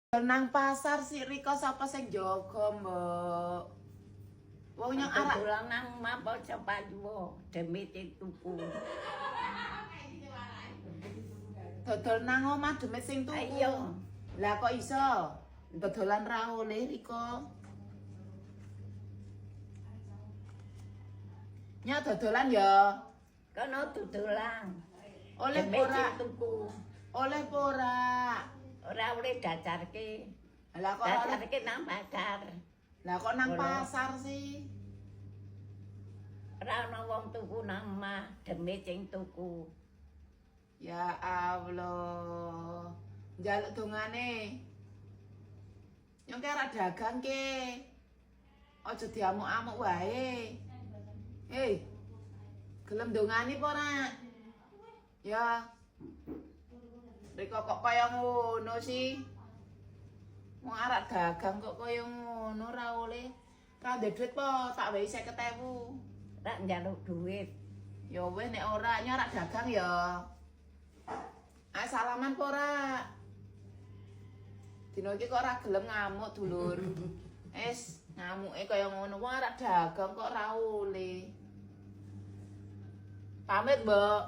Nang pasar si Riko sapa sing jaga, Mbok? Wong nyang arek dolan nang apa sepatu demi tuku. dodol nang omah demit sing tuku. Ayo. Lah kok iso? Dodolan ra oleh Riko. Nya dodolan ya. Kono dodolan. Oleh Demi ora? tuku. Oleh ora? Ora oleh dacarke. Lah kok ora? Dacarke nang pasar. Lah kok nang pasar sih? Ora ana wong tuku nang omah demi sing tuku. Ya Allah. Njaluk dongane. Yang kira dagang ke. Aja diamuk-amuk wae. Hei. Gelem dongani apa ora? Ya. Riko kok kaya ngono sih. Wong arek dagang kok kaya ngono ra oleh. Ka ndek duit po, tak wehi 50.000. Tak njaluk duit. Ya wis nek ora nyarak dagang ya. Ah salaman apa ora? Dino iki kok ora gelem ngamuk dulur. Es ngamuke kaya ngono wong arek dagang kok ora oleh. Pamit, Mbok.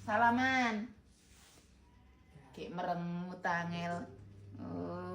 Salaman. Ki mereng utangel. Oh.